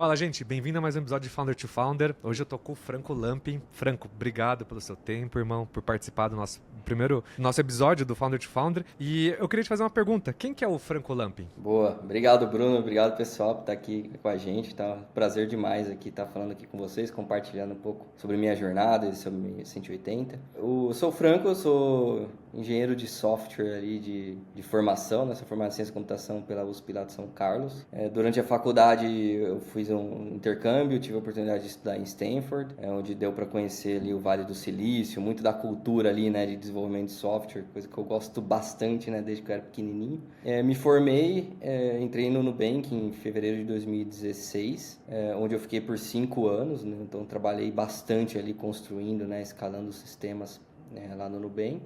Fala, gente, bem-vindo a mais um episódio de Founder to Founder. Hoje eu tô com o Franco Lampin. Franco, obrigado pelo seu tempo, irmão, por participar do nosso episódio do Founder to Founder. E eu queria te fazer uma pergunta. Quem que é o Franco Lampin? Boa, obrigado Bruno, obrigado pessoal por estar aqui com a gente, tá um prazer demais aqui estar falando aqui com vocês, compartilhando um pouco sobre minha jornada e sobre minha 180. Eu sou o Franco, eu sou engenheiro de software ali de formação, né? Sou formado em ciência da computação pela USP lá de São Carlos. Durante a faculdade eu fiz um intercâmbio, tive a oportunidade de estudar em Stanford, onde deu para conhecer ali o Vale do Silício, muito da cultura ali, né, de desenvolvimento de software, coisa que eu gosto bastante, né, desde que eu era pequenininho. Me formei, entrei no Nubank em fevereiro de 2016, onde eu fiquei por 5 anos, né? Então trabalhei bastante ali construindo, né, escalando os sistemas lá no Nubank.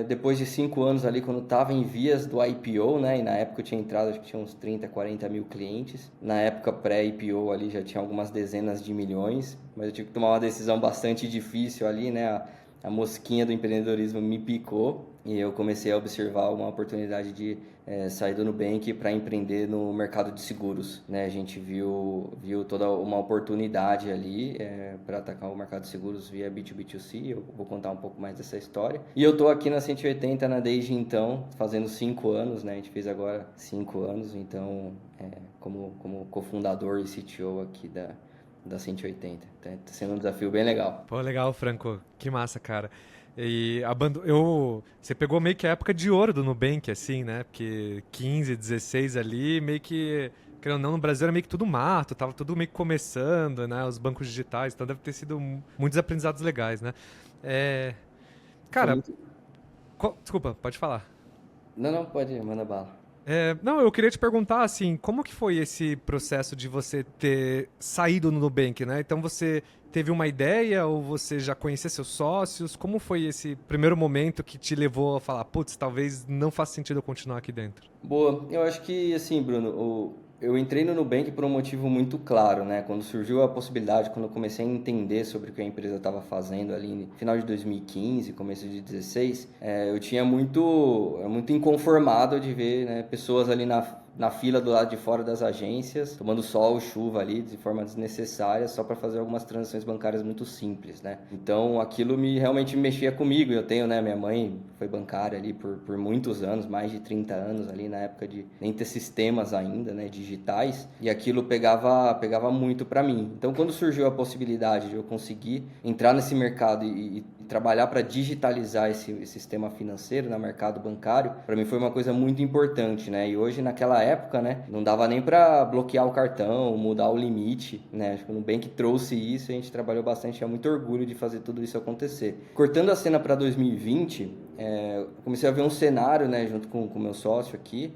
Depois de 5 anos ali, quando estava em vias do IPO, né, e na época eu tinha entrado, acho que tinha uns 30, 40 mil clientes. Na época pré-IPO ali já tinha algumas dezenas de milhões, mas eu tive que tomar uma decisão bastante difícil ali, né, a mosquinha do empreendedorismo me picou e eu comecei a observar uma oportunidade de sair do Nubank para empreender no mercado de seguros, né? A gente viu toda uma oportunidade ali para atacar o mercado de seguros via B2B2C. Eu vou contar um pouco mais dessa história. E eu estou aqui na 180 desde então, fazendo 5 anos, né? A gente fez agora 5 anos, então como cofundador e CTO aqui da 180. Tá sendo um desafio bem legal. Pô, legal, Franco. Que massa, cara. Você pegou meio que a época de ouro do Nubank, assim, né? Porque 15, 16 ali, meio que, querendo ou não, no Brasil era meio que tudo mato, tava tudo meio que começando, né? Os bancos digitais, então deve ter sido muitos aprendizados legais, né? É, Foi cara, muito... desculpa, pode falar. Não, não, pode, manda bala. Não, eu queria te perguntar, assim, como que foi esse processo de você ter saído no Nubank, né? Então você teve uma ideia ou você já conhecia seus sócios? Como foi esse primeiro momento que te levou a falar, putz, talvez não faça sentido eu continuar aqui dentro? Boa, eu acho que assim, Bruno, eu entrei no Nubank por um motivo muito claro, né? Quando surgiu a possibilidade, quando eu comecei a entender sobre o que a empresa estava fazendo ali no final de 2015, começo de 2016, eu tinha muito inconformado de ver, né, pessoas ali na fila do lado de fora das agências, tomando sol, chuva ali, de forma desnecessária, só para fazer algumas transações bancárias muito simples, né? Então aquilo realmente mexia comigo. Eu tenho, né, minha mãe foi bancária ali por muitos anos, mais de 30 anos ali, na época de nem ter sistemas ainda, né, digitais, e aquilo pegava muito para mim. Então quando surgiu a possibilidade de eu conseguir entrar nesse mercado e trabalhar para digitalizar esse sistema financeiro no mercado bancário, para mim foi uma coisa muito importante, né? E hoje, naquela época, né, não dava nem para bloquear o cartão, mudar o limite, né? Acho que o Nubank trouxe isso e a gente trabalhou bastante, tinha muito orgulho de fazer tudo isso acontecer. Cortando a cena para 2020, comecei a ver um cenário, né, junto com o meu sócio aqui,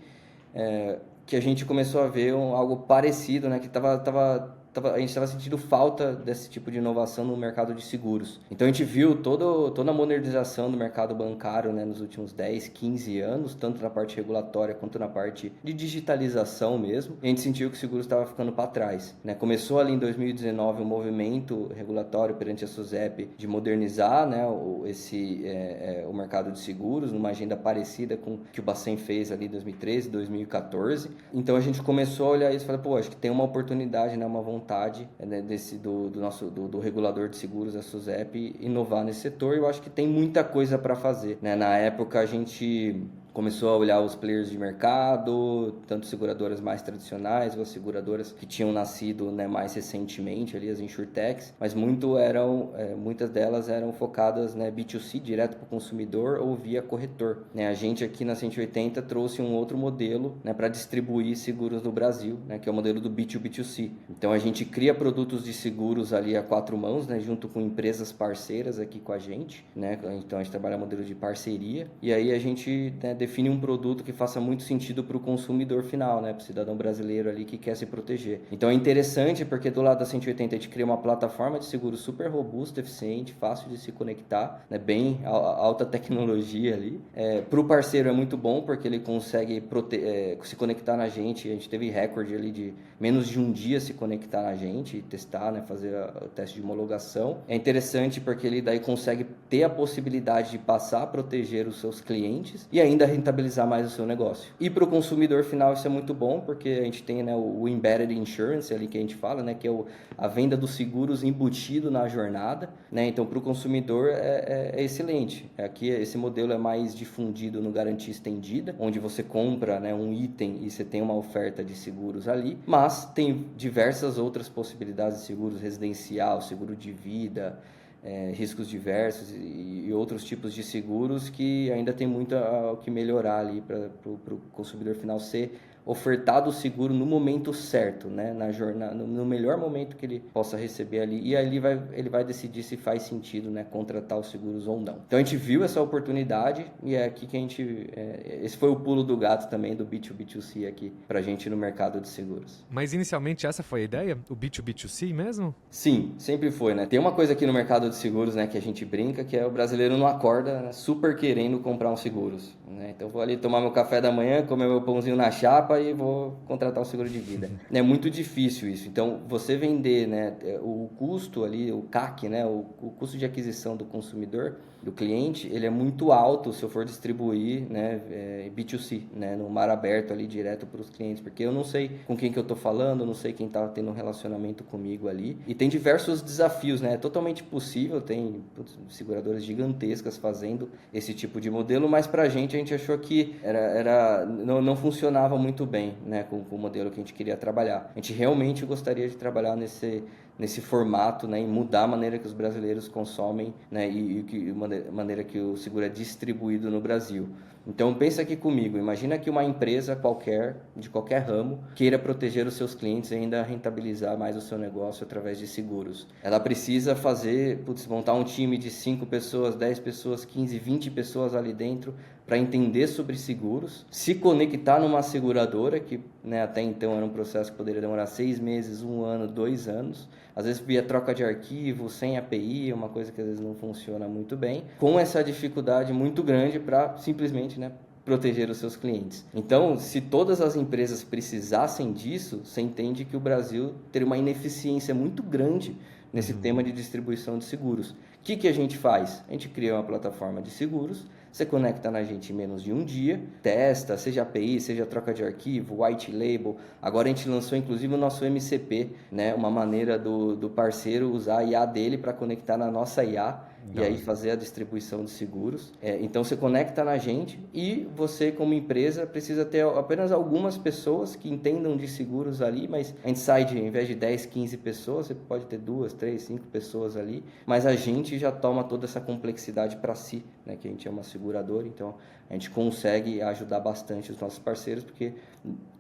que a gente começou a ver algo parecido, né, que a gente estava sentindo falta desse tipo de inovação no mercado de seguros. Então a gente viu toda a modernização do mercado bancário, né, nos últimos 10, 15 anos, tanto na parte regulatória quanto na parte de digitalização mesmo. E a gente sentiu que o seguro estava ficando para trás, né? Começou ali em 2019 um movimento regulatório perante a SUSEP de modernizar, né, o mercado de seguros, numa agenda parecida com o que o Bacen fez ali em 2013, 2014. Então a gente começou a olhar isso e falou, pô, acho que tem uma oportunidade, né, uma vontade, né, do regulador de seguros, a SUSEP, inovar nesse setor. E eu acho que tem muita coisa para fazer, né? Na época a gente começou a olhar os players de mercado, tanto seguradoras mais tradicionais, ou as seguradoras que tinham nascido, né, mais recentemente, ali as insurtechs, mas muitas delas eram focadas, né, B2C, direto para o consumidor ou via corretor, né? A gente aqui na 180 trouxe um outro modelo, né, para distribuir seguros no Brasil, né, que é o modelo do B2B2C. Então a gente cria produtos de seguros ali a quatro mãos, né, junto com empresas parceiras aqui com a gente, né? Então a gente trabalha modelo de parceria e aí a gente, né, define um produto que faça muito sentido para o consumidor final, né, para o cidadão brasileiro ali que quer se proteger. Então é interessante porque do lado da 180 a gente cria uma plataforma de seguro super robusta, eficiente, fácil de se conectar, né, bem alta tecnologia ali. Para o parceiro é muito bom porque ele consegue se conectar na gente. A gente teve recorde ali de menos de um dia se conectar na gente e testar, né, fazer o teste de homologação. É interessante porque ele daí consegue ter a possibilidade de passar a proteger os seus clientes e ainda rentabilizar mais o seu negócio. E para o consumidor final isso é muito bom, porque a gente tem, né, o Embedded Insurance ali que a gente fala, né, que é a venda dos seguros embutido na jornada, né? Então para o consumidor é excelente. Aqui esse modelo é mais difundido no garantia estendida, onde você compra, né, um item e você tem uma oferta de seguros ali, mas tem diversas outras possibilidades de seguros residencial, seguro de vida, riscos diversos e outros tipos de seguros que ainda tem muito o que melhorar ali para o consumidor final ser ofertado o seguro no momento certo, né? Na jornada, no melhor momento que ele possa receber ali, e aí ele vai decidir se faz sentido, né, contratar os seguros ou não. Então a gente viu essa oportunidade e é aqui que a gente... esse foi o pulo do gato também do B2B2C aqui pra gente no mercado de seguros. Mas inicialmente essa foi a ideia? O B2B2C mesmo? Sim, sempre foi, né? Tem uma coisa aqui no mercado de seguros, né, que a gente brinca, que é o brasileiro não acorda, né, super querendo comprar um seguros, né? Então vou ali tomar meu café da manhã, comer meu pãozinho na chapa e vou contratar um seguro de vida. É muito difícil isso. Então, você vender, né, o custo ali, o CAC, né, o custo de aquisição do consumidor, do cliente, ele é muito alto se eu for distribuir, né, B2C, né, no mar aberto ali direto para os clientes, porque eu não sei com quem que eu estou falando, eu não sei quem está tendo um relacionamento comigo ali. E tem diversos desafios, né? É totalmente possível, tem seguradoras gigantescas fazendo esse tipo de modelo, mas para a gente achou que não funcionava muito bem, né, com o modelo que a gente queria trabalhar. A gente realmente gostaria de trabalhar nesse formato, né, e mudar a maneira que os brasileiros consomem, né, e maneira que o seguro é distribuído no Brasil. Então pensa aqui comigo, imagina que uma empresa qualquer, de qualquer ramo, queira proteger os seus clientes e ainda rentabilizar mais o seu negócio através de seguros. Ela precisa montar um time de 5 pessoas, 10 pessoas, 15, 20 pessoas ali dentro para entender sobre seguros, se conectar numa seguradora, que, né, até então era um processo que poderia demorar 6 meses, 1 ano, 2 anos, às vezes via troca de arquivo, sem API, uma coisa que às vezes não funciona muito bem, com essa dificuldade muito grande para simplesmente, né, proteger os seus clientes. Então, se todas as empresas precisassem disso, você entende que o Brasil teria uma ineficiência muito grande nesse tema de distribuição de seguros. O que a gente faz? A gente cria uma plataforma de seguros, você conecta na gente em menos de um dia, testa, seja API, seja troca de arquivo, white label. Agora a gente lançou inclusive o nosso MCP, né? Uma maneira do parceiro usar a IA dele para conectar na nossa IA. E aí fazer a distribuição de seguros. Então você conecta na gente e você, como empresa, precisa ter apenas algumas pessoas que entendam de seguros ali, mas a gente sai ao invés de 10, 15 pessoas, você pode ter 2, 3, 5 pessoas ali, mas a gente já toma toda essa complexidade para si, né? Que a gente é uma seguradora, então a gente consegue ajudar bastante os nossos parceiros, porque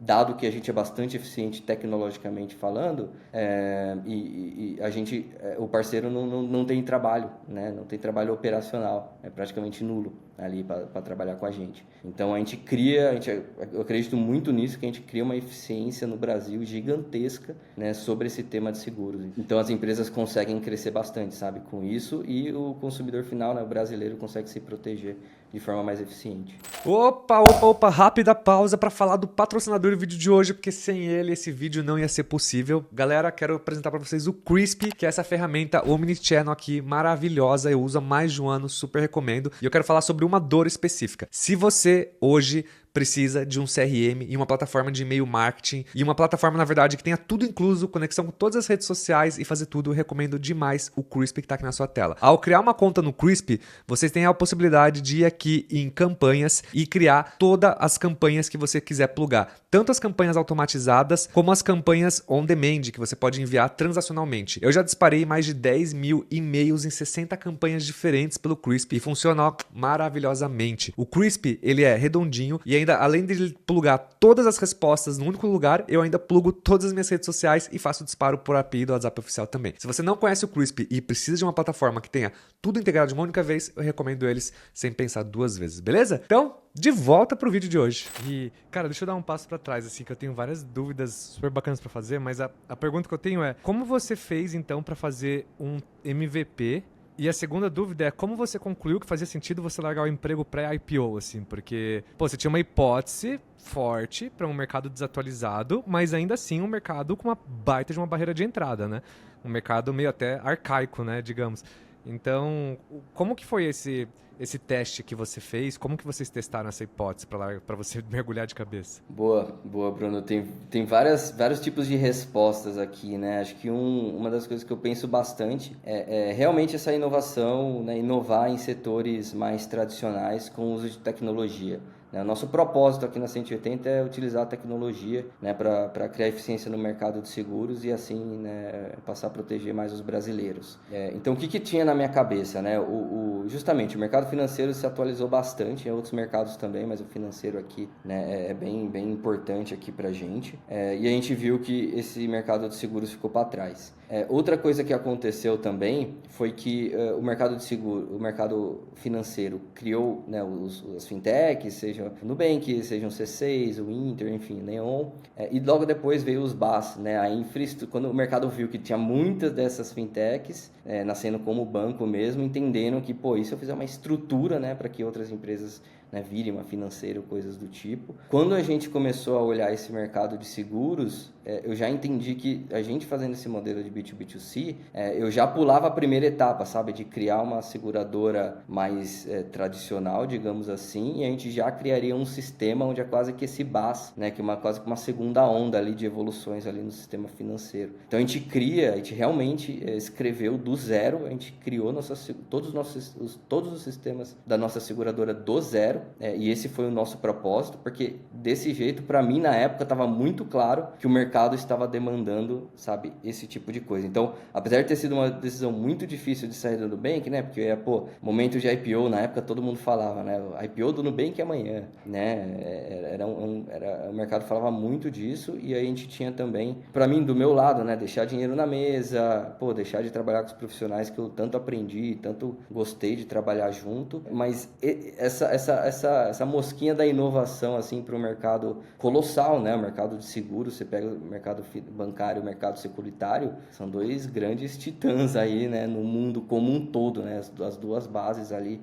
dado que a gente é bastante eficiente tecnologicamente falando, o parceiro não tem trabalho, né? Não tem trabalho operacional, é praticamente nulo ali para trabalhar com a gente. Então eu acredito muito nisso, que a gente cria uma eficiência no Brasil gigantesca, né, sobre esse tema de seguros. Então as empresas conseguem crescer bastante, sabe, com isso, e o consumidor final, né, o brasileiro, consegue se proteger de forma mais eficiente. Opa, rápida pausa para falar do patrocinador do vídeo de hoje, porque sem ele esse vídeo não ia ser possível. Galera, quero apresentar para vocês o Crispy, que é essa ferramenta Omnichannel aqui, maravilhosa, eu uso há mais de um ano, super recomendo. E eu quero falar sobre uma dor específica. Se você hoje precisa de um CRM e uma plataforma de e-mail marketing e uma plataforma, na verdade, que tenha tudo incluso, conexão com todas as redes sociais e fazer tudo, eu recomendo demais o Crispy que está aqui na sua tela. Ao criar uma conta no Crispy, vocês têm a possibilidade de ir aqui em campanhas e criar todas as campanhas que você quiser plugar. Tanto as campanhas automatizadas, como as campanhas on demand, que você pode enviar transacionalmente. Eu já disparei mais de 10 mil e-mails em 60 campanhas diferentes pelo Crispy e funciona maravilhosamente. O Crispy, ele é redondinho e ainda, além de ele plugar todas as respostas no único lugar, eu ainda plugo todas as minhas redes sociais e faço o disparo por API do WhatsApp oficial também. Se você não conhece o Crispy e precisa de uma plataforma que tenha tudo integrado de uma única vez, eu recomendo eles sem pensar 2 vezes, beleza? Então, de volta pro vídeo de hoje. E, cara, deixa eu dar um passo pra trás, assim, que eu tenho várias dúvidas super bacanas pra fazer, mas a pergunta que eu tenho é, como você fez, então, pra fazer um MVP? E a segunda dúvida é como você concluiu que fazia sentido você largar o emprego pré-IPO, assim, porque, pô, você tinha uma hipótese forte para um mercado desatualizado, mas ainda assim um mercado com uma baita de uma barreira de entrada, né? Um mercado meio até arcaico, né, digamos. Então, como que foi esse teste que você fez? Como que vocês testaram essa hipótese para você mergulhar de cabeça? Boa, boa, Bruno. Tem vários tipos de respostas aqui, né? Acho que uma das coisas que eu penso bastante é realmente essa inovação, né? Inovar em setores mais tradicionais com o uso de tecnologia. Né? O nosso propósito aqui na 180 é utilizar a tecnologia, né? Para criar eficiência no mercado de seguros e assim, né? Passar a proteger mais os brasileiros. Então, o que tinha na minha cabeça, né? Justamente, o mercado financeiro se atualizou bastante, em outros mercados também, mas o financeiro aqui, né? É bem importante aqui para a gente. E a gente viu que esse mercado de seguros ficou para trás. Outra coisa que aconteceu também foi que o mercado de seguro, o mercado financeiro criou, né, as fintechs, seja o Nubank, seja o C6, o Inter, enfim, Neon, e logo depois veio os BaaS, né, a infraestrutura, quando o mercado viu que tinha muitas dessas fintechs nascendo como banco mesmo, entenderam que, pô, e se eu fizer uma estrutura, né, para que outras empresas, né, virem uma financeira, coisas do tipo. Quando a gente começou a olhar esse mercado de seguros, eu já entendi que a gente fazendo esse modelo de B2B2C, eu já pulava a primeira etapa, sabe? De criar uma seguradora mais tradicional, digamos assim, e a gente já criaria um sistema onde é quase que esse BaaS, né? Que é quase que uma segunda onda ali de evoluções ali no sistema financeiro. Então a gente realmente escreveu do zero, a gente criou todos os sistemas da nossa seguradora do zero, e esse foi o nosso propósito, porque desse jeito, para mim, na época, estava muito claro que o mercado estava demandando, sabe, esse tipo de coisa. Então, apesar de ter sido uma decisão muito difícil de sair do Nubank, né, porque, momento de IPO, na época todo mundo falava, né, o IPO do Nubank é amanhã, né, o mercado falava muito disso, e a gente tinha também, para mim, do meu lado, né, deixar dinheiro na mesa, deixar de trabalhar com os profissionais que eu tanto aprendi, tanto gostei de trabalhar junto, mas essa mosquinha da inovação assim para o mercado colossal, né? O mercado de seguros, você pega o mercado bancário e o mercado securitário, são dois grandes titãs aí, né? No mundo como um todo, né? As duas bases ali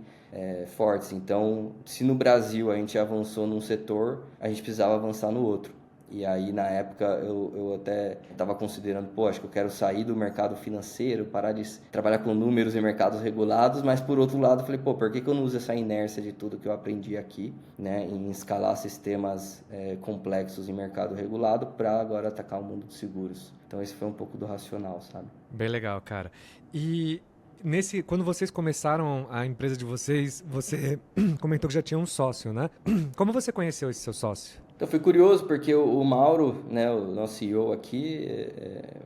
fortes. Então, se no Brasil a gente avançou num setor, a gente precisava avançar no outro. E aí, na época, eu até estava considerando, acho que eu quero sair do mercado financeiro, parar de trabalhar com números em mercados regulados, mas por outro lado, eu falei, por que eu não uso essa inércia de tudo que eu aprendi aqui, né, em escalar sistemas complexos em mercado regulado para agora atacar o mundo de seguros? Então, esse foi um pouco do racional, sabe? Bem legal, cara. E quando vocês começaram a empresa de vocês, você comentou que já tinha um sócio, né? Como você conheceu esse seu sócio? Então foi curioso porque o Mauro, né, o nosso CEO aqui,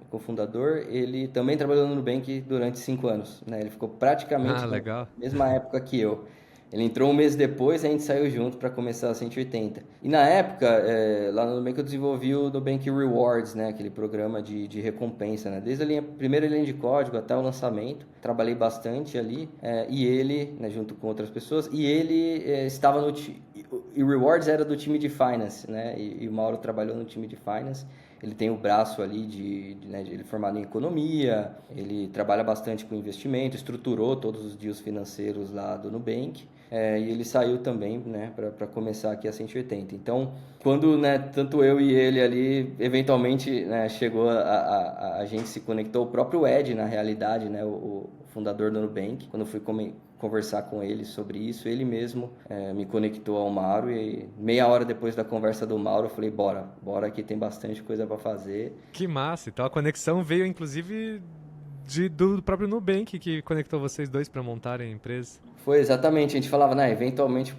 o cofundador, ele também trabalhou no Nubank durante 5 anos, né? Ele ficou praticamente na Legal. mesma época que eu. Ele entrou um mês depois, a gente saiu junto para começar a 180. E na época, lá no Nubank eu desenvolvi o Nubank Rewards, né? Aquele programa de recompensa, né? Desde a primeira linha de código até o lançamento. Trabalhei bastante ali. E ele, né, junto com outras pessoas, e ele estava no time. E o Rewards era do time de Finance, né? E o Mauro trabalhou no time de Finance. Ele tem o braço ali né, ele é formado em economia, ele trabalha bastante com investimento, estruturou todos os deals financeiros lá do Nubank. E ele saiu também, né, para começar aqui a 180. Então, quando, né, tanto eu e ele ali, eventualmente, né, chegou a gente se conectou, o próprio Ed, na realidade, né, o fundador do Nubank, quando eu fui conversar com ele sobre isso, ele mesmo me conectou ao Mauro, e meia hora depois da conversa do Mauro, eu falei, bora que tem bastante coisa para fazer. Que massa! Então a conexão veio, inclusive, do próprio Nubank, que conectou vocês dois para montarem a empresa. Foi exatamente, a gente falava, né, eventualmente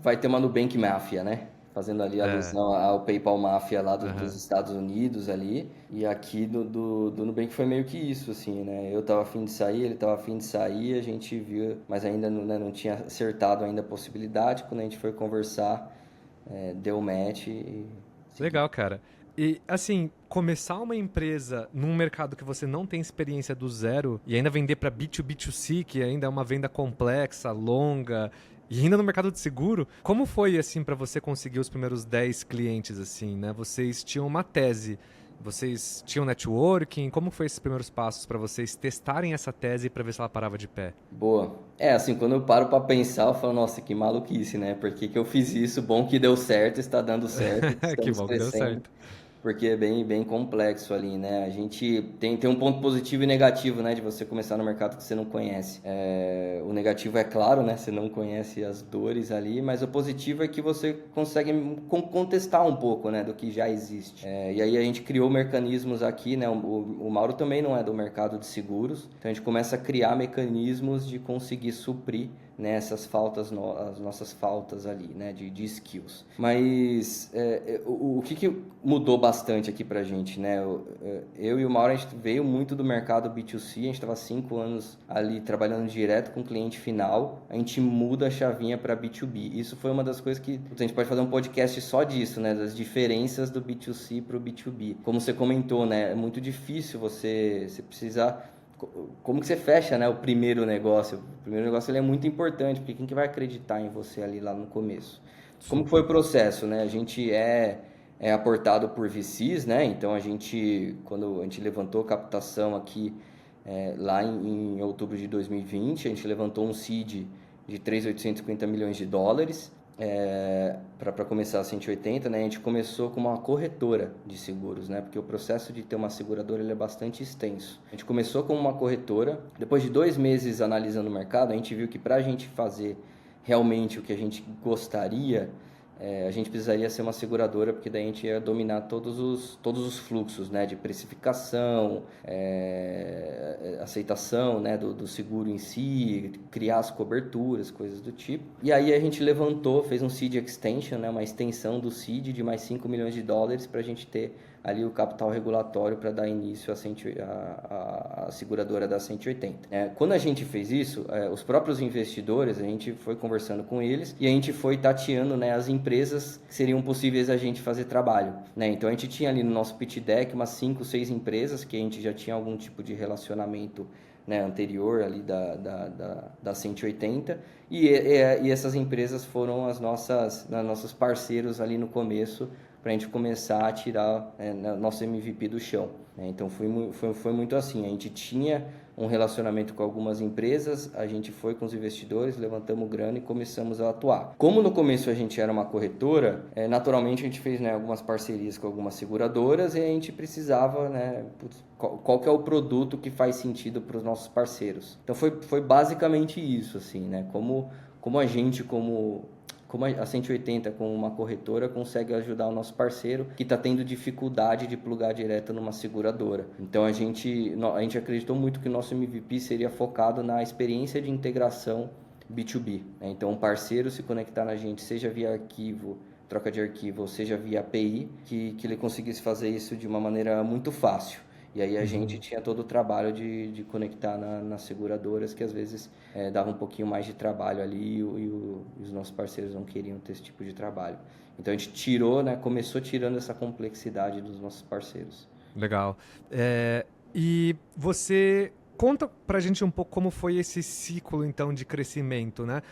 vai ter uma Nubank Máfia, né? Fazendo ali alusão ao PayPal Máfia lá dos Estados Unidos ali. E aqui do Nubank foi meio que isso, assim, né? Eu tava afim de sair, ele tava afim de sair, a gente viu, mas ainda não tinha acertado ainda a possibilidade. Quando a gente foi conversar, deu match e... Legal, cara. E, assim, começar uma empresa num mercado que você não tem experiência do zero e ainda vender para B2B2C, que ainda é uma venda complexa, longa, e ainda no mercado de seguro, como foi, assim, para você conseguir os primeiros 10 clientes, assim, né? Vocês tinham uma tese, vocês tinham networking, como foi esses primeiros passos para vocês testarem essa tese para ver se ela parava de pé? Boa. Assim, quando eu paro para pensar, eu falo, nossa, que maluquice, né? Por que eu fiz isso? Bom que deu certo, está dando certo, Que estamos bom que deu crescendo. certo. porque é bem complexo ali, né? A gente tem um ponto positivo e negativo, né? De você começar no mercado que você não conhece. O negativo é claro, né? Você não conhece as dores ali, mas o positivo é que você consegue contestar um pouco, né? Do que já existe. E aí a gente criou mecanismos aqui, né? O Mauro também não é do mercado de seguros, então a gente começa a criar mecanismos de conseguir suprir, né, essas faltas, as nossas faltas ali, né, de skills. Mas o que mudou bastante aqui pra gente, né? Eu e o Mauro, a gente veio muito do mercado B2C, a gente estava 5 anos ali trabalhando direto com o cliente final, a gente muda a chavinha para B2B. Isso foi uma das coisas que a gente pode fazer um podcast só disso, né, das diferenças do B2C para o B2B. Como você comentou, né, é muito difícil você precisar. Como que você fecha, né, o primeiro negócio? O primeiro negócio ele é muito importante, porque quem que vai acreditar em você ali lá no começo? Como que foi o processo, né? A gente é aportado por VCs, né? Então quando a gente levantou captação aqui lá em outubro de 2020, a gente levantou um seed de 3.850 milhões de dólares. Para começar a 180, né, a gente começou com uma corretora de seguros, né, porque o processo de ter uma seguradora ele é bastante extenso. A gente começou com uma corretora, depois de 2 meses analisando o mercado, a gente viu que para a gente fazer realmente o que a gente gostaria, a gente precisaria ser uma seguradora, porque daí a gente ia dominar todos os fluxos, né, de precificação, aceitação, né, do seguro em si, criar as coberturas, coisas do tipo. E aí a gente fez um seed extension, né, uma extensão do seed de mais 5 milhões de dólares para a gente ter ali o capital regulatório para dar início à seguradora da 180. Quando a gente fez isso, os próprios investidores, a gente foi conversando com eles e a gente foi tateando, né, as empresas que seriam possíveis a gente fazer trabalho, né? Então a gente tinha ali no nosso pitch deck umas 5, 6 empresas que a gente já tinha algum tipo de relacionamento, né, anterior ali da 180 e essas empresas foram os nossos parceiros ali no começo para a gente começar a tirar nosso MVP do chão. Então foi muito assim, a gente tinha um relacionamento com algumas empresas, a gente foi com os investidores, levantamos grana e começamos a atuar. Como no começo a gente era uma corretora, naturalmente a gente fez, né, algumas parcerias com algumas seguradoras e a gente precisava, né, qual que é o produto que faz sentido para os nossos parceiros. Então foi basicamente isso, assim, né, como a 180 com uma corretora consegue ajudar o nosso parceiro que está tendo dificuldade de plugar direto numa seguradora. Então a gente acreditou muito que o nosso MVP seria focado na experiência de integração B2B. Então um parceiro se conectar na gente, seja via arquivo, troca de arquivo, ou seja via API, que ele conseguisse fazer isso de uma maneira muito fácil. E aí a gente tinha todo o trabalho de conectar nas seguradoras, que às vezes dava um pouquinho mais de trabalho ali e os nossos parceiros não queriam ter esse tipo de trabalho. Então a gente começou tirando essa complexidade dos nossos parceiros. Legal. E você conta pra gente um pouco como foi esse ciclo, então, de crescimento, né?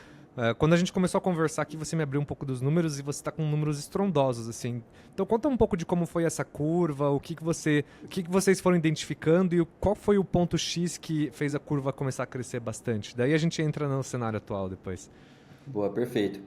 Quando a gente começou a conversar aqui, você me abriu um pouco dos números e você está com números estrondosos, assim. Então conta um pouco de como foi essa curva, o que vocês foram identificando e qual foi o ponto X que fez a curva começar a crescer bastante. Daí a gente entra no cenário atual depois. Boa, perfeito.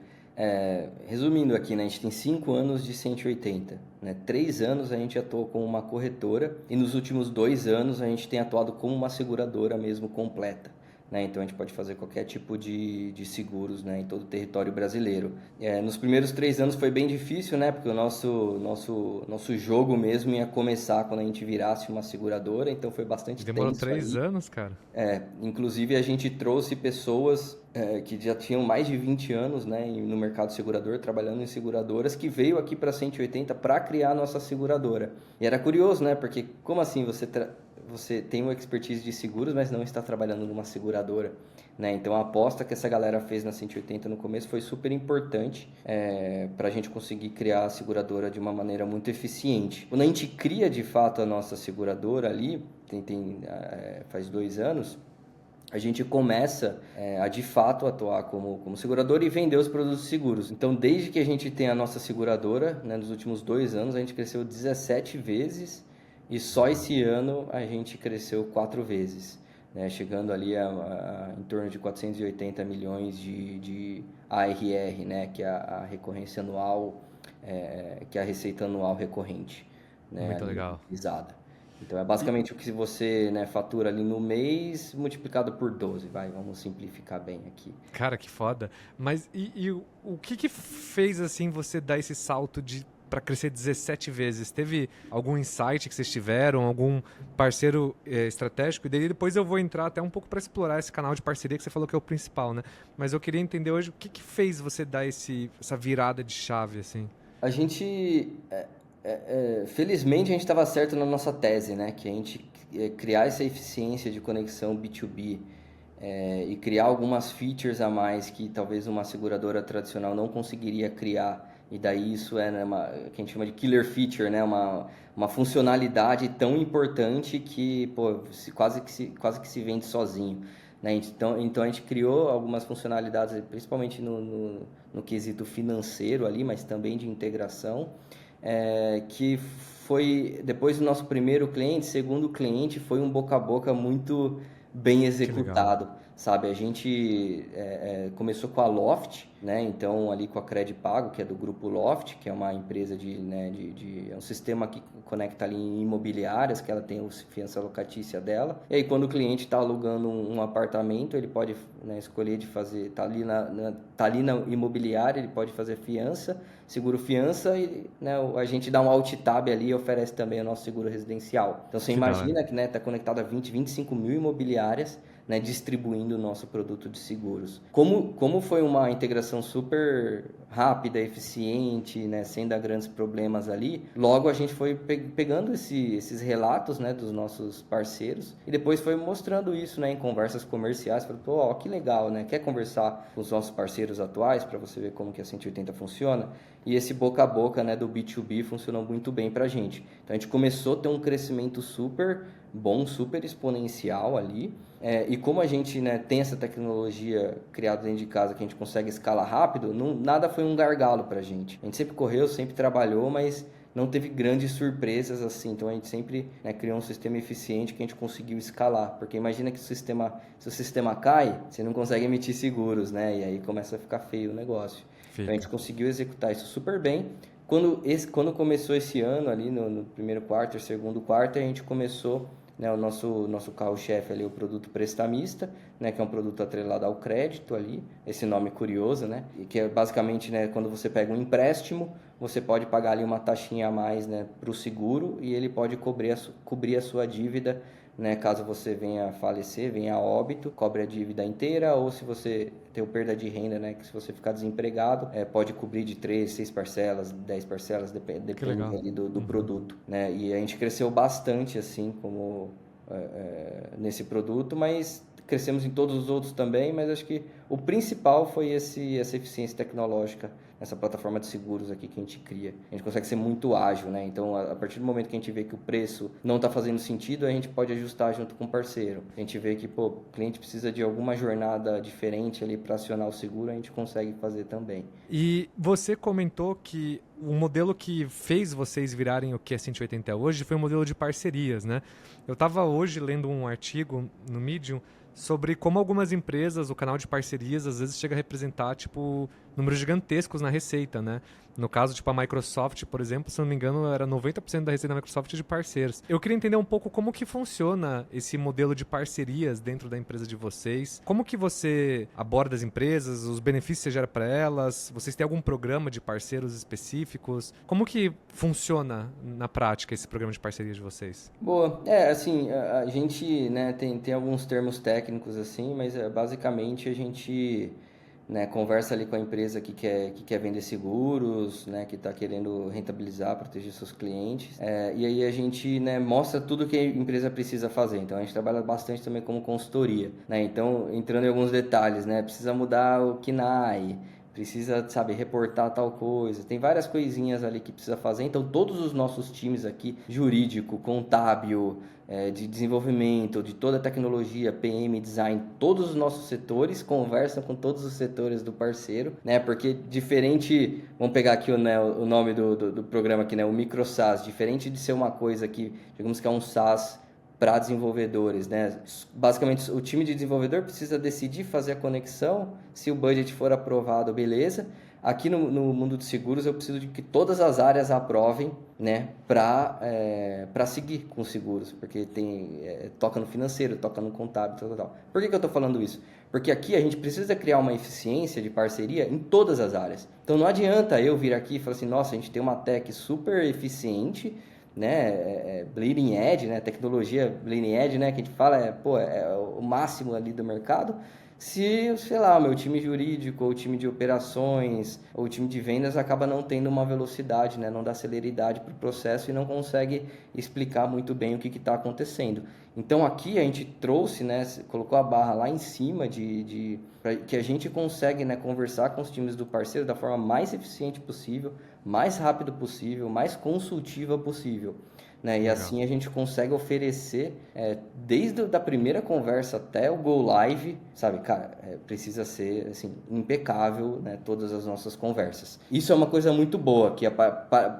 Resumindo aqui, né, a gente tem 5 anos de 180, né? 3 anos a gente atuou como uma corretora e nos últimos 2 anos a gente tem atuado como uma seguradora mesmo completa. Né? Então a gente pode fazer qualquer tipo de seguros, né, em todo o território brasileiro. Nos primeiros 3 anos foi bem difícil, né, porque o nosso jogo mesmo ia começar quando a gente virasse uma seguradora, então foi bastante tenso. Demorou 3 anos, cara? Inclusive a gente trouxe pessoas que já tinham mais de 20 anos, né, no mercado segurador, trabalhando em seguradoras, que veio aqui para 180 para criar a nossa seguradora. E era curioso, né, porque como assim você tem uma expertise de seguros, mas não está trabalhando numa seguradora, né? Então a aposta que essa galera fez na 180 no começo foi super importante para a gente conseguir criar a seguradora de uma maneira muito eficiente. Quando a gente cria de fato a nossa seguradora ali, faz 2 anos, a gente começa a de fato atuar como seguradora e vender os produtos seguros. Então, desde que a gente tem a nossa seguradora, né, nos últimos 2 anos, a gente cresceu 17 vezes. E só esse ano a gente cresceu 4 vezes, né? Chegando ali em torno de 480 milhões de ARR, né? Que é a recorrência anual, que é a receita anual recorrente. né, Muito ali legal. utilizada. Então é basicamente o que você, né, fatura ali no mês multiplicado por 12, vamos simplificar bem aqui. Cara, que foda. Mas e o que que fez, assim, você dar esse salto para crescer 17 vezes? Teve algum insight que vocês tiveram, algum parceiro estratégico? E daí depois eu vou entrar até um pouco para explorar esse canal de parceria que você falou que é o principal, né? Mas eu queria entender hoje o que que fez você dar essa virada de chave, assim. A gente, felizmente, a gente estava certo na nossa tese, né? Que a gente criar essa eficiência de conexão B2B e criar algumas features a mais que talvez uma seguradora tradicional não conseguiria criar. E daí isso é, né, que a gente chama de killer feature, né? Uma funcionalidade tão importante que, pô, quase que se vende sozinho. Né? Então a gente criou algumas funcionalidades, principalmente no quesito financeiro ali, mas também de integração, que foi, depois do nosso primeiro cliente, segundo cliente, foi um boca a boca muito bem Que legal. executado, sabe? A gente começou com a Loft, né? Então ali com a Credipago, que é do grupo Loft, que é uma empresa é um sistema que conecta ali em imobiliárias, que ela tem a fiança locatícia dela. E aí quando o cliente está alugando um apartamento, ele pode, né, escolher de fazer, tá ali na imobiliária, ele pode fazer fiança, seguro fiança e, né, a gente dá um alt tab ali e oferece também o nosso seguro residencial. Então você Que da hora. imagina que, né, tá conectado a 25 mil imobiliárias, né, distribuindo o nosso produto de seguros. Como foi uma integração super rápida, eficiente, né, sem dar grandes problemas ali, logo a gente foi pegando esses relatos, né, dos nossos parceiros e depois foi mostrando isso, né, em conversas comerciais. Falei, pô, ó, que legal, né? Quer conversar com os nossos parceiros atuais para você ver como que a 180 funciona? E esse boca a boca, né, do B2B funcionou muito bem para a gente. Então a gente começou a ter um crescimento super bom, super exponencial ali. E como a gente, né, tem essa tecnologia criada dentro de casa que a gente consegue escalar rápido, nada foi um gargalo para a gente. A gente sempre correu, sempre trabalhou, mas não teve grandes surpresas assim. Então a gente sempre, né, criou um sistema eficiente que a gente conseguiu escalar. Porque imagina que se o sistema cai, você não consegue emitir seguros, né? E aí começa a ficar feio o negócio. Então a gente Fica. conseguiu executar isso super bem. Quando começou esse ano ali no primeiro quarto, segundo quarto, a gente começou, né, o nosso carro-chefe ali, o produto prestamista, né, que é um produto atrelado ao crédito ali, esse nome curioso, né, e que é basicamente, né, quando você pega um empréstimo, você pode pagar ali uma taxinha a mais, né, para o seguro e ele pode cobrir a sua dívida, né, caso você venha a falecer, venha a óbito, cobre a dívida inteira, ou se você tem perda de renda, né, que se você ficar desempregado, pode cobrir de 3, 6 parcelas, 10 parcelas, Que depende legal. ali do Uhum. produto, né, e a gente cresceu bastante, assim, como nesse produto, mas crescemos em todos os outros também, mas acho que o principal foi essa eficiência tecnológica, essa plataforma de seguros aqui que a gente cria. A gente consegue ser muito ágil, né? Então, a partir do momento que a gente vê que o preço não está fazendo sentido, a gente pode ajustar junto com o parceiro. A gente vê que, pô, o cliente precisa de alguma jornada diferente ali para acionar o seguro, a gente consegue fazer também. E você comentou que o modelo que fez vocês virarem o que é 180 hoje foi um modelo de parcerias, né? Eu estava hoje lendo um artigo no Medium sobre como algumas empresas, o canal de parcerias, às vezes chega a representar, tipo, números gigantescos na receita, né? No caso, tipo, a Microsoft, por exemplo, se não me engano, era 90% da receita da Microsoft de parceiros. Eu queria entender um pouco como que funciona esse modelo de parcerias dentro da empresa de vocês. Como que você aborda as empresas, os benefícios que você gera para elas? Vocês têm algum programa de parceiros específicos? Como que funciona na prática esse programa de parceria de vocês? Boa. Assim, a gente, né, tem alguns termos técnicos assim, mas basicamente a gente, né, conversa ali com a empresa que quer vender seguros, né, que está querendo rentabilizar, proteger seus clientes. E aí a gente, né, mostra tudo que a empresa precisa fazer. Então a gente trabalha bastante também como consultoria, né? Então, entrando em alguns detalhes, né, precisa mudar o KNAI, precisa, sabe, reportar tal coisa. Tem várias coisinhas ali que precisa fazer. Então, todos os nossos times aqui, jurídico, contábil, de desenvolvimento, de toda a tecnologia, PM, design, todos os nossos setores conversam com todos os setores do parceiro, né? Porque diferente, vamos pegar aqui o nome do programa aqui, né? O MicroSaaS, diferente de ser uma coisa que, digamos que é um SaaS para desenvolvedores, né? Basicamente, o time de desenvolvedor precisa decidir fazer a conexão, se o budget for aprovado, beleza. aqui no mundo de seguros eu preciso de que todas as áreas aprovem, né, para seguir com os seguros, porque toca no financeiro, toca no contábil, tal, tal, tal. Por que eu estou falando isso? Porque aqui a gente precisa criar uma eficiência de parceria em todas as áreas. Então não adianta eu vir aqui e falar assim, nossa, a gente tem uma tech super eficiente, né, bleeding edge, né, tecnologia bleeding edge, né, que a gente fala, é o máximo ali do mercado. Se, sei lá, o meu time jurídico, ou o time de operações, ou o time de vendas acaba não tendo uma velocidade, né? Não dá celeridade para o processo e não consegue explicar muito bem o que está acontecendo. Então aqui a gente trouxe, né? Colocou a barra lá em cima que a gente consegue, né, conversar com os times do parceiro da forma mais eficiente possível, mais rápido possível, mais consultiva possível. Né? E assim a gente consegue oferecer, desde a primeira conversa até o go live, sabe, cara, precisa ser assim, impecável, né, todas as nossas conversas. Isso é uma coisa muito boa, que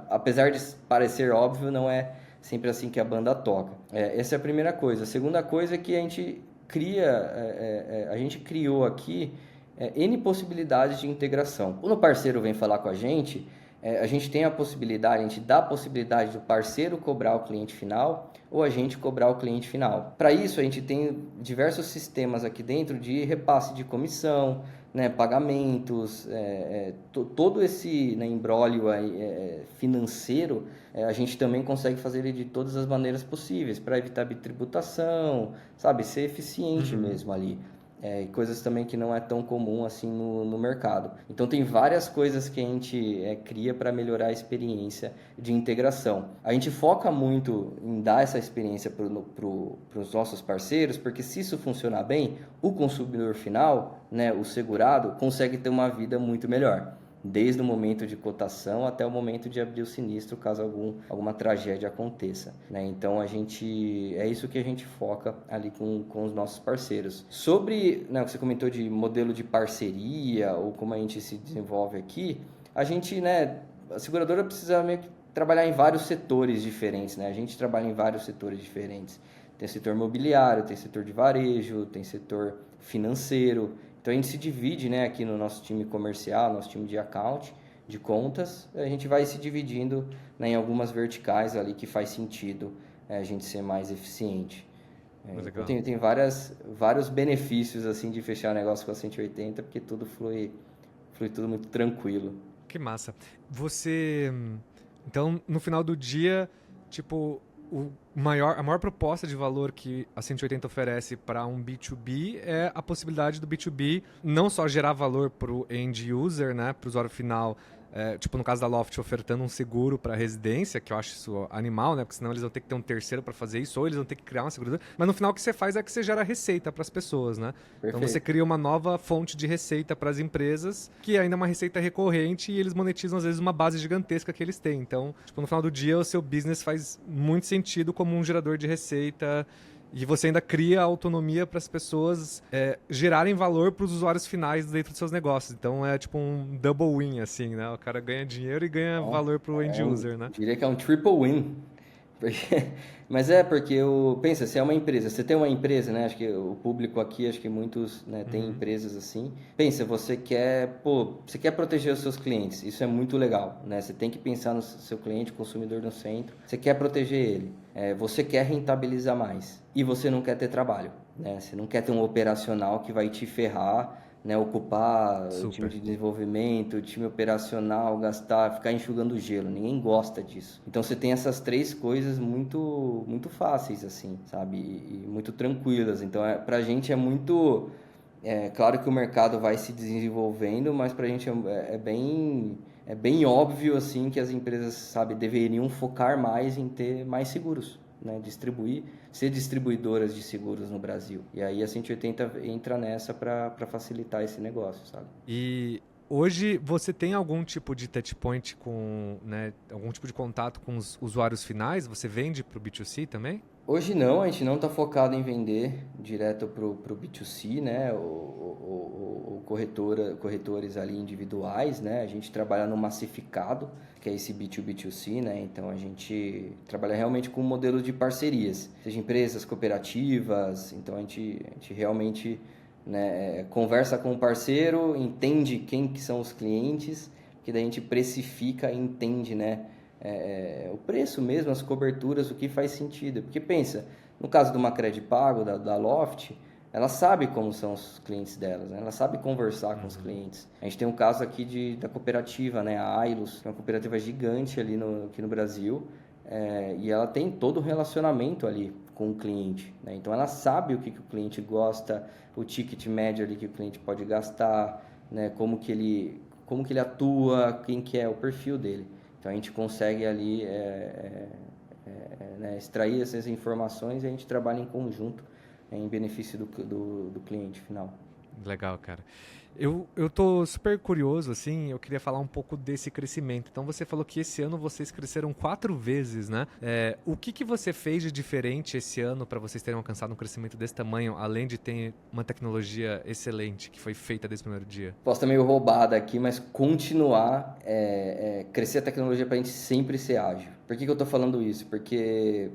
apesar de parecer óbvio, não é sempre assim que a banda toca. Essa é a primeira coisa. A segunda coisa é que a gente a gente criou aqui N possibilidades de integração. Quando o parceiro vem falar com a gente tem a possibilidade, a gente dá a possibilidade do parceiro cobrar o cliente final ou a gente cobrar o cliente final. Para isso, a gente tem diversos sistemas aqui dentro de repasse de comissão, né, pagamentos, todo esse, né, imbróglio financeiro, a gente também consegue fazer ele de todas as maneiras possíveis para evitar bitributação, sabe, ser eficiente mesmo ali. Coisas também que não é tão comum assim no mercado. Então tem várias coisas que a gente cria para melhorar a experiência de integração. A gente foca muito em dar essa experiência para os nossos parceiros, porque se isso funcionar bem, o consumidor final, né, o segurado, consegue ter uma vida muito melhor. Desde o momento de cotação até o momento de abrir o sinistro, caso alguma tragédia aconteça. Né? Então, é isso que a gente foca ali com os nossos parceiros. Sobre, né, o que você comentou de modelo de parceria, ou como a gente se desenvolve aqui, a gente, né, a seguradora precisa meio que trabalhar em vários setores diferentes. Né? A gente trabalha em vários setores diferentes. Tem setor imobiliário, tem setor de varejo, tem setor financeiro. Então a gente se divide, né, aqui no nosso time comercial, nosso time de account, de contas, a gente vai se dividindo, né, em algumas verticais ali que faz sentido a gente ser mais eficiente. Então tem vários benefícios assim de fechar o negócio com a 180, porque tudo flui tudo muito tranquilo. Que massa. Então, no final do dia, tipo, a maior proposta de valor que a 180 oferece para um B2B é a possibilidade do B2B não só gerar valor para o end user, né, para o usuário final, tipo no caso da Loft, ofertando um seguro para residência, que eu acho isso animal, né, porque senão eles vão ter que ter um terceiro para fazer isso, ou eles vão ter que criar uma seguradora, mas no final o que você faz é que você gera receita para as pessoas, né? Perfeito. Então você cria uma nova fonte de receita para as empresas, que ainda é uma receita recorrente e eles monetizam às vezes uma base gigantesca que eles têm. Então, tipo, no final do dia o seu business faz muito sentido como um gerador de receita e você ainda cria autonomia para as pessoas gerarem valor para os usuários finais dentro dos seus negócios. Então é tipo um double win, assim, né? O cara ganha dinheiro e ganha valor para o end user, né? Diria que é um triple win. Mas porque pensa, se é uma empresa, você tem uma empresa, né? Acho que o público aqui, acho que muitos, né, tem empresas assim. Pensa, você quer proteger os seus clientes, isso é muito legal, né? Você tem que pensar no seu cliente, consumidor no centro. Você quer proteger ele, você quer rentabilizar mais e você não quer ter trabalho, né? Você não quer ter um operacional que vai te ferrar, né, ocupar o time de desenvolvimento, o time operacional, ficar enxugando gelo. Ninguém gosta disso. Então você tem essas três coisas muito, muito fáceis, assim, sabe? E muito tranquilas. Então pra gente é muito... claro que o mercado vai se desenvolvendo, mas pra gente é bem óbvio, assim, que as empresas, sabe, deveriam focar mais em ter mais seguros. Né, ser distribuidoras de seguros no Brasil. E aí a 180 entra nessa para facilitar esse negócio, sabe? E hoje você tem algum tipo de touchpoint né, algum tipo de contato com os usuários finais? Você vende para o B2C também? Hoje não, a gente não está focado em vender direto para o B2C, né? O corretores ali individuais, né? A gente trabalha no massificado, que é esse B2B2C, né? Então a gente trabalha realmente com um modelo de parcerias, seja empresas, cooperativas. Então a gente realmente né, conversa com o parceiro, entende quem que são os clientes, que daí a gente precifica e entende, né, o preço mesmo, as coberturas, o que faz sentido. Porque pensa, no caso de uma Credipago, da Loft, ela sabe como são os clientes delas, né? Ela sabe conversar com os clientes. A gente tem um caso aqui da cooperativa, né? A Ailos, que é uma cooperativa gigante ali aqui no Brasil, e ela tem todo o relacionamento ali com o cliente, né? Então ela sabe o que o cliente gosta, o ticket médio ali que o cliente pode gastar, né? Como que ele atua, quem que é o perfil dele. Então a gente consegue ali né, extrair essas informações e a gente trabalha em conjunto em benefício do cliente final. Legal, cara. Eu tô super curioso, assim, eu queria falar um pouco desse crescimento. Então, você falou que esse ano vocês cresceram 4 vezes, né? O que você fez de diferente esse ano para vocês terem alcançado um crescimento desse tamanho, além de ter uma tecnologia excelente que foi feita desde o primeiro dia? Posso estar meio roubada aqui, mas continuar, crescer a tecnologia para a gente sempre ser ágil. Por que eu estou falando isso? Porque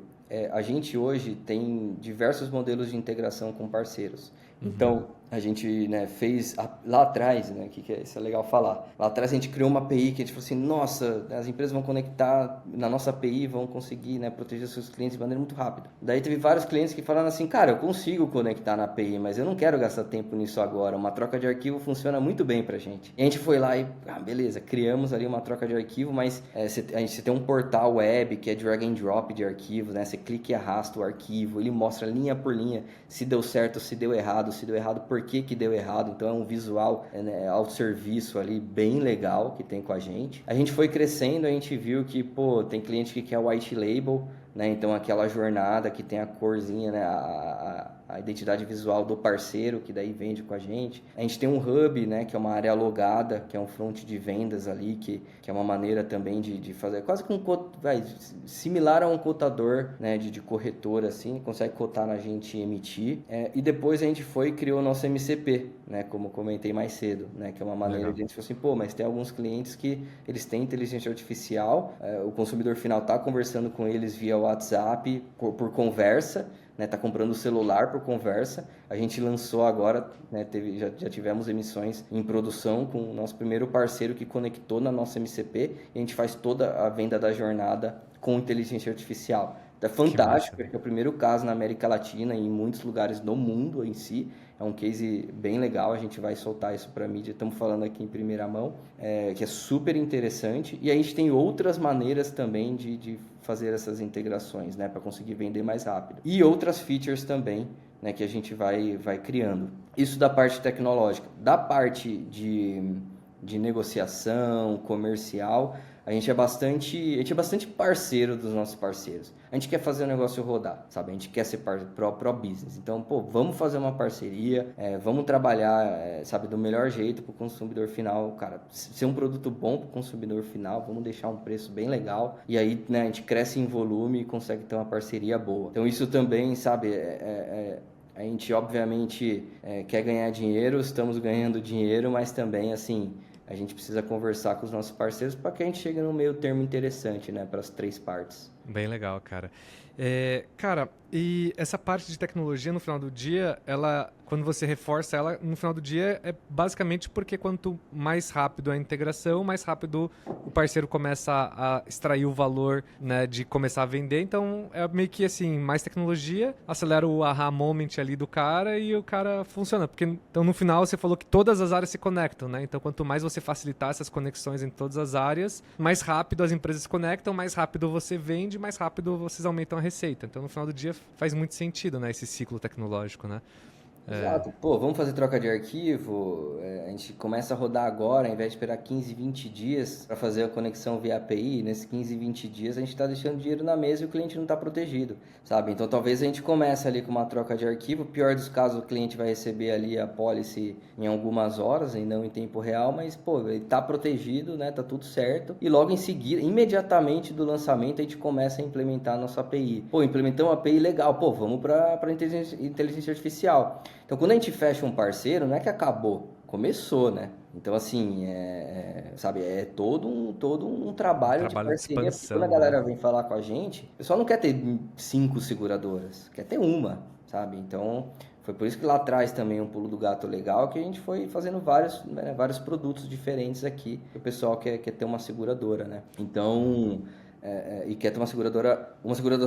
a gente hoje tem diversos modelos de integração com parceiros. Então, a gente, né, fez lá atrás, né, isso é legal falar. Lá atrás a gente criou uma API que a gente falou assim, nossa, as empresas vão conectar na nossa API, vão conseguir, né, proteger seus clientes de maneira muito rápida. Daí teve vários clientes que falaram assim, cara, eu consigo conectar na API, mas eu não quero gastar tempo nisso agora. Uma troca de arquivo funciona muito bem pra gente. E a gente foi lá e, beleza, criamos ali uma troca de arquivo, mas você tem um portal web que é drag and drop de arquivos, né? Você clica e arrasta o arquivo, ele mostra linha por linha se deu certo, se deu errado, por que deu errado. Então é um visual, né, autosserviço ali bem legal que tem com a gente. A gente foi crescendo, a gente viu que, pô, tem cliente que quer white label, né? Então aquela jornada que tem a corzinha, né? A identidade visual do parceiro, que daí vende com a gente. A gente tem um hub, né? Que é uma área logada, que é um front de vendas ali, que é uma maneira também de fazer, quase que similar a um cotador, né? De corretor, assim, consegue cotar na gente e emitir. E depois a gente foi e criou o nosso MCP, né? Como comentei mais cedo, né? Que é uma maneira de a gente falar assim, pô, mas tem alguns clientes que eles têm inteligência artificial, o consumidor final está conversando com eles via WhatsApp por conversa, né, tá comprando o celular por conversa. A gente lançou agora, né, já tivemos emissões em produção com o nosso primeiro parceiro que conectou na nossa MCP e a gente faz toda a venda da jornada com inteligência artificial. É fantástico, porque é o primeiro caso na América Latina e em muitos lugares do mundo em si. É um case bem legal, a gente vai soltar isso para a mídia, estamos falando aqui em primeira mão, que é super interessante. E a gente tem outras maneiras também de fazer essas integrações, né, para conseguir vender mais rápido. E outras features também, né, que a gente vai criando. Isso da parte tecnológica. Da parte de negociação, comercial, a gente é bastante parceiro dos nossos parceiros. A gente quer fazer o negócio rodar, sabe? A gente quer ser pro business. Então, pô, vamos fazer uma parceria, vamos trabalhar, sabe, do melhor jeito para o consumidor final, cara, ser um produto bom para o consumidor final, vamos deixar um preço bem legal. E aí, né, a gente cresce em volume e consegue ter uma parceria boa. Então, isso também, sabe, a gente, obviamente, quer ganhar dinheiro, estamos ganhando dinheiro, mas também, assim, a gente precisa conversar com os nossos parceiros para que a gente chegue num meio termo interessante, né, para as 3 partes. Bem legal, cara. Cara, e essa parte de tecnologia no final do dia, quando você reforça ela, no final do dia é basicamente porque quanto mais rápido a integração, mais rápido o parceiro começa a extrair o valor, né, de começar a vender. Então é meio que assim, mais tecnologia, acelera o aha moment ali do cara e o cara funciona. Porque então no final você falou que todas as áreas se conectam, né? Então quanto mais você facilitar essas conexões em todas as áreas, mais rápido as empresas se conectam, mais rápido você vende, mais rápido vocês aumentam a receita. Então no final do dia faz muito sentido, né, esse ciclo tecnológico, né? Exato. Pô, vamos fazer troca de arquivo, a gente começa a rodar agora, ao invés de esperar 15, 20 dias para fazer a conexão via API, nesses 15, 20 dias a gente está deixando dinheiro na mesa e o cliente não está protegido, sabe? Então talvez a gente comece ali com uma troca de arquivo, pior dos casos o cliente vai receber ali a policy em algumas horas e não em tempo real, mas pô, ele está protegido, né? Tá tudo certo e logo em seguida, imediatamente do lançamento a gente começa a implementar a nossa API. Pô, implementamos uma API legal, pô, vamos para inteligência artificial. Então, quando a gente fecha um parceiro, não é que acabou, começou, né? Então, assim, sabe, é todo um trabalho de parceria. De expansão, quando a galera vem falar com a gente, o pessoal não quer ter 5 seguradoras, quer ter uma, sabe? Então, Foi por isso que lá atrás também um pulo do gato legal, que a gente foi fazendo vários, né, vários produtos diferentes aqui, que o pessoal quer ter uma seguradora, né? Então, e quer ter uma seguradora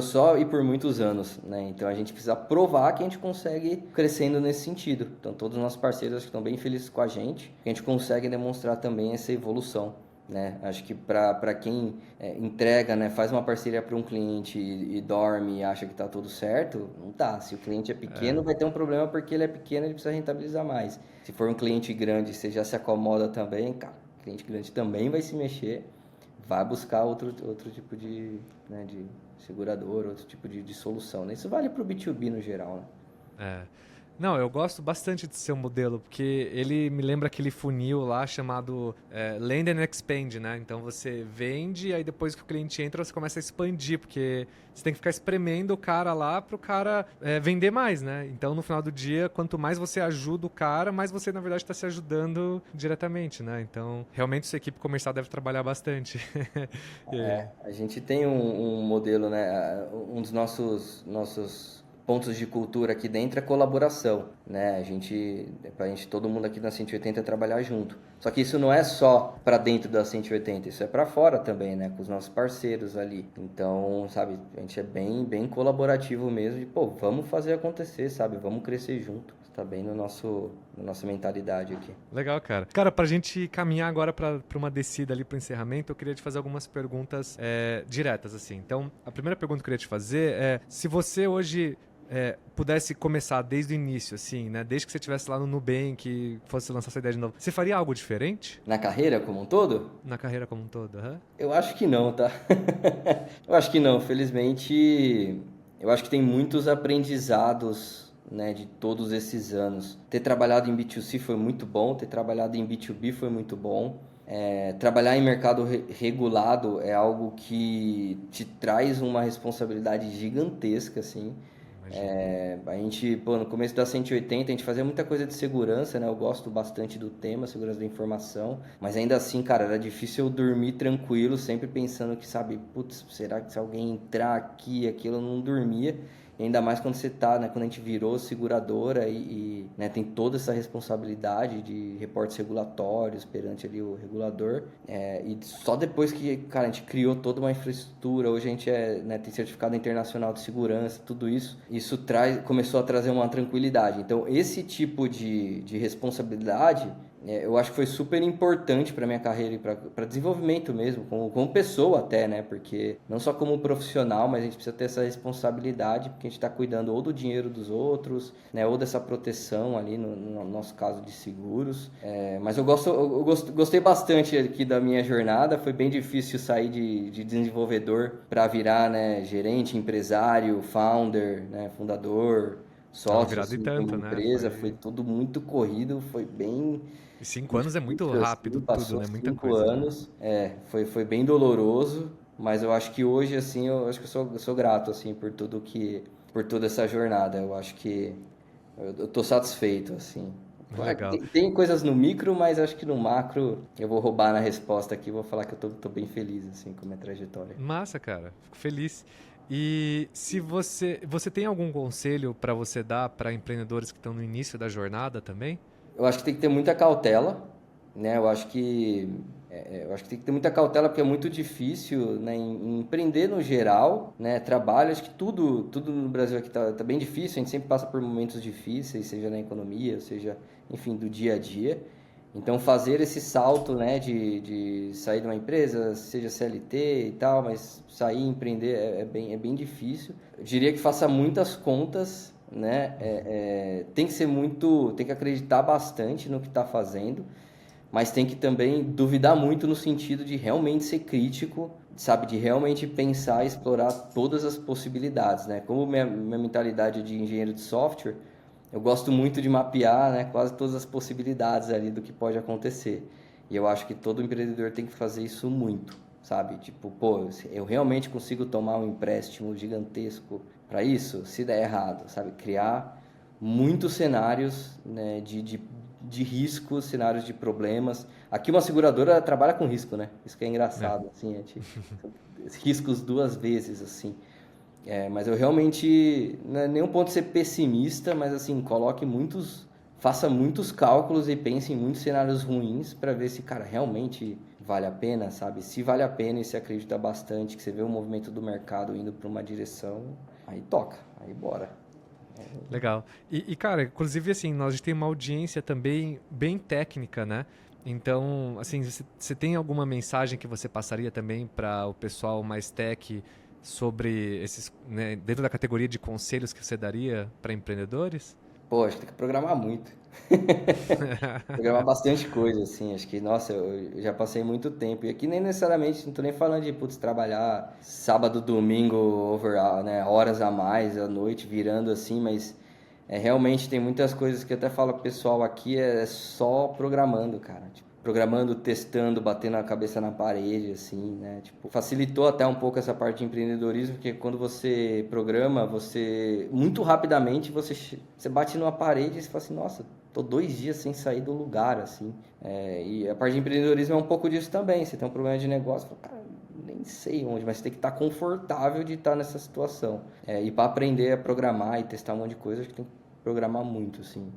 só e por muitos anos, né? Então a gente precisa provar que a gente consegue crescendo nesse sentido. Então todos os nossos parceiros acho que estão bem felizes com a gente, que a gente consegue demonstrar também essa evolução. Né? Acho que para quem entrega, né, faz uma parceria para um cliente e dorme e acha que está tudo certo, não tá. Se o cliente é pequeno, vai ter um problema porque ele é pequeno, ele precisa rentabilizar mais. Se for um cliente grande, você já se acomoda também, cara, o cliente grande também vai se mexer, vai buscar outro tipo de, né, de segurador, outro tipo de solução. Né? Isso vale para o B2B no geral, né? É. Não, eu gosto bastante de seu modelo, porque ele me lembra aquele funil lá chamado Land and Expand, né? Então você vende, aí depois que o cliente entra, você começa a expandir, porque você tem que ficar espremendo o cara lá para o cara vender mais, né? Então no final do dia, quanto mais você ajuda o cara, mais você na verdade está se ajudando diretamente, né? Então realmente sua equipe comercial deve trabalhar bastante. A gente tem um modelo, né? Um dos nossos pontos de cultura aqui dentro é colaboração, né? Pra gente, todo mundo aqui na 180 trabalhar junto. Só que isso não é só para dentro da 180, isso é para fora também, né? Com os nossos parceiros ali. Então, sabe, a gente é bem colaborativo mesmo de, pô, vamos fazer acontecer, sabe? Vamos crescer junto. Tá bem na nossa mentalidade aqui. Legal, cara. Cara, pra gente caminhar agora pra uma descida ali pro encerramento, eu queria te fazer algumas perguntas diretas, assim. Então, a primeira pergunta que eu queria te fazer é se você hoje pudesse começar desde o início, assim, né? Desde que você estivesse lá no Nubank e fosse lançar essa ideia de novo, você faria algo diferente? Na carreira como um todo? Na carreira como um todo, aham? Eu acho que não, tá? Eu acho que não. Felizmente, eu acho que tem muitos aprendizados, né, de todos esses anos. Ter trabalhado em B2C foi muito bom, ter trabalhado em B2B foi muito bom. Trabalhar em mercado regulado é algo que te traz uma responsabilidade gigantesca, assim. A gente, pô, no começo da 180 a gente fazia muita coisa de segurança, né? Eu gosto bastante do tema, segurança da informação, mas ainda assim, cara, era difícil eu dormir tranquilo, sempre pensando que, sabe, putz, será que se alguém entrar aqui, aquilo, eu não dormia. E ainda mais quando você tá, né, quando a gente virou seguradora né, tem toda essa responsabilidade de reportes regulatórios perante ali o regulador. E só depois que, cara, a gente criou toda uma infraestrutura, hoje a gente né, tem certificado internacional de segurança, tudo isso, começou a trazer uma tranquilidade. Então, esse tipo de responsabilidade, eu acho que foi super importante para minha carreira e para desenvolvimento mesmo, como pessoa até, né? Porque não só como profissional, mas a gente precisa ter essa responsabilidade, porque a gente está cuidando ou do dinheiro dos outros, né? Ou dessa proteção ali, no nosso caso de seguros. Mas eu gostei bastante aqui da minha jornada, foi bem difícil sair de desenvolvedor para virar, né, gerente, empresário, founder, né, fundador, sócio Virado e assim, de uma tanto, né? empresa, foi tudo muito corrido, foi bem E 5 anos é muito difícil, rápido assim, tudo, passou né? Muita 5 coisa. anos, foi bem doloroso, mas eu acho que hoje, assim, eu acho que eu sou grato, assim, por toda essa jornada, eu acho que eu tô satisfeito, assim. Claro que Legal. tem coisas no micro, mas acho que no macro eu vou roubar na resposta aqui, vou falar que eu tô bem feliz, assim, com a minha trajetória. Massa, cara. Fico feliz. E se você tem algum conselho para você dar para empreendedores que estão no início da jornada também? Eu acho que tem que ter muita cautela, né? Eu acho que tem que ter muita cautela porque é muito difícil, né? Em empreender no geral, né? Trabalho, acho que tudo no Brasil aqui tá bem difícil. A gente sempre passa por momentos difíceis, seja na economia, seja, enfim, do dia a dia. Então, fazer esse salto, né? De sair de uma empresa, seja CLT e tal, mas sair e empreender é bem difícil. Eu diria que faça muitas contas, né? Tem que acreditar bastante no que está fazendo, mas tem que também duvidar muito no sentido de realmente ser crítico, sabe? De realmente pensar e explorar todas as possibilidades, né? Como minha mentalidade de engenheiro de software, eu gosto muito de mapear, né, quase todas as possibilidades ali do que pode acontecer. E eu acho que todo empreendedor tem que fazer isso muito, sabe? Tipo, pô, eu realmente consigo tomar um empréstimo gigantesco para isso? Se der errado, sabe? Criar muitos cenários, né, de riscos, cenários de problemas. Aqui uma seguradora trabalha com risco, né? Isso que é É. engraçado, assim, riscos duas vezes, assim. Mas eu realmente, não é nenhum ponto ser pessimista, mas assim, faça muitos cálculos e pense em muitos cenários ruins para ver se, cara, realmente vale a pena, sabe? Se vale a pena e se acredita bastante, que você vê o movimento do mercado indo para uma direção, aí toca, aí bora. Legal. Cara, inclusive, assim, nós tem uma audiência também bem técnica, né? Então, assim, você tem alguma mensagem que você passaria também para o pessoal mais tech sobre esses, né, dentro da categoria de conselhos que você daria para empreendedores? Pô, acho que tem que programar muito. Programar bastante coisa, assim. Acho que, nossa, eu já passei muito tempo. E aqui nem necessariamente, não tô nem falando de, putz, trabalhar sábado, domingo, né, horas a mais, à noite, virando assim, mas realmente tem muitas coisas que eu até falo pro pessoal aqui, é só programando, cara. Tipo, programando, testando, batendo a cabeça na parede, assim, né? Tipo, facilitou até um pouco essa parte de empreendedorismo, porque quando você programa, muito rapidamente, você bate numa parede e você fala assim, nossa, tô 2 dias sem sair do lugar, assim. E a parte de empreendedorismo é um pouco disso também. Você tem um problema de negócio, fala, cara, nem sei onde, mas você tem que estar confortável de estar nessa situação. E para aprender a programar e testar um monte de coisa, acho que tem que programar muito, assim.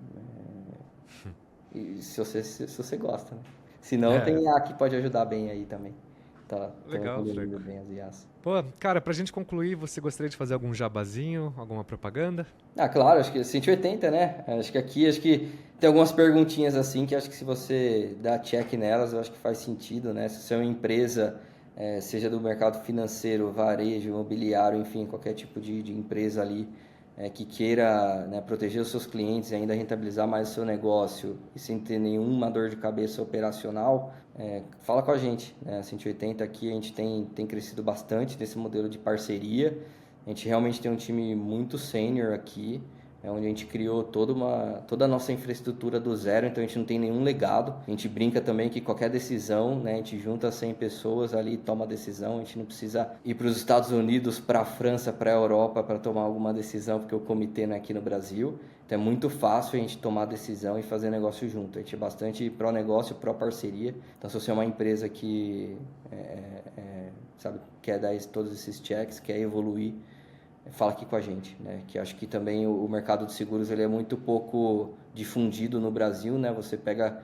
E se você gosta, né? Se não, É, tem a que pode ajudar bem aí também. Estão legal, evoluindo Franco. bem as IAs. Pô, cara, pra gente concluir, você gostaria de fazer algum jabazinho, alguma propaganda? Ah, claro, acho que 180, né? Acho que tem algumas perguntinhas assim que acho que se você dá check nelas, eu acho que faz sentido, né? Se você é uma empresa, seja do mercado financeiro, varejo, imobiliário, enfim, qualquer tipo de empresa ali, que queira, né, proteger os seus clientes e ainda rentabilizar mais o seu negócio e sem ter nenhuma dor de cabeça operacional, fala com a gente, né? A 180 aqui a gente tem crescido bastante nesse modelo de parceria. A gente realmente tem um time muito sênior aqui, onde a gente criou toda a nossa infraestrutura do zero, então a gente não tem nenhum legado. A gente brinca também que qualquer decisão, né, a gente junta 100 pessoas ali e toma a decisão. A gente não precisa ir para os Estados Unidos, para a França, para a Europa para tomar alguma decisão, porque o comitê não é aqui no Brasil. Então é muito fácil a gente tomar a decisão e fazer negócio junto. A gente é bastante pró-negócio, pró-parceria. Então se você é uma empresa que sabe, quer dar todos esses checks, quer evoluir, fala aqui com a gente, né? Que acho que também o mercado de seguros ele é muito pouco difundido no Brasil, né? Você pega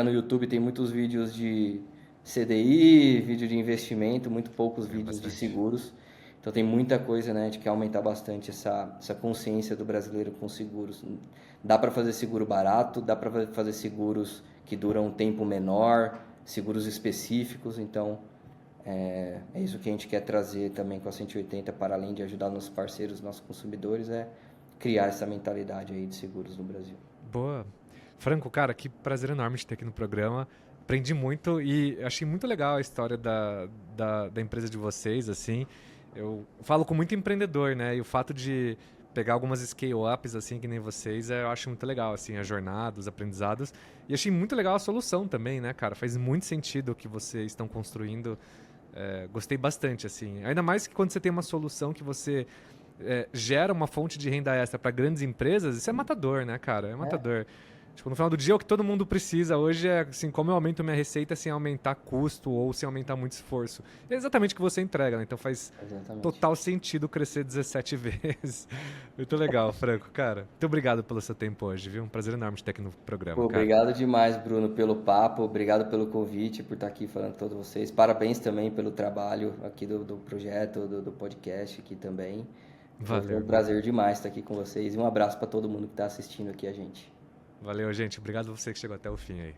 no YouTube, tem muitos vídeos de CDI, vídeo de investimento, muito poucos É, vídeos de bastante. seguros. Então tem muita coisa, né? A gente quer aumentar bastante essa consciência do brasileiro com seguros. Dá para fazer seguro barato, dá para fazer seguros que duram um tempo menor, seguros específicos, então é isso que a gente quer trazer também com a 180, para além de ajudar nossos parceiros, nossos consumidores, é criar essa mentalidade aí de seguros no Brasil. Boa. Franco, cara, que prazer enorme te ter aqui no programa. Aprendi muito e achei muito legal a história da empresa de vocês, assim. Eu falo com muito empreendedor, né? E o fato de pegar algumas scale-ups, assim, que nem vocês, eu acho muito legal, assim, a jornada, os aprendizados. E achei muito legal a solução também, né, cara? Faz muito sentido o que vocês estão construindo. Gostei bastante, assim. Ainda mais que quando você tem uma solução que você gera uma fonte de renda extra para grandes empresas, isso é matador, né, cara? É É, matador. Tipo, no final do dia, o que todo mundo precisa hoje é, assim, como eu aumento minha receita sem aumentar custo ou sem aumentar muito esforço. É exatamente o que você entrega, né? Então faz exatamente. total sentido crescer 17 vezes. Muito legal, Franco, cara. Muito obrigado pelo seu tempo hoje, viu? Um prazer enorme te ter aqui no Pô, programa, cara. obrigado demais, Bruno, pelo papo, obrigado pelo convite, por estar aqui falando com todos vocês. Parabéns também pelo trabalho aqui do projeto, do podcast aqui também. Foi Valeu, um irmão. prazer demais estar aqui com vocês e um abraço para todo mundo que está assistindo aqui a gente. Valeu, gente. Obrigado a você que chegou até o fim aí.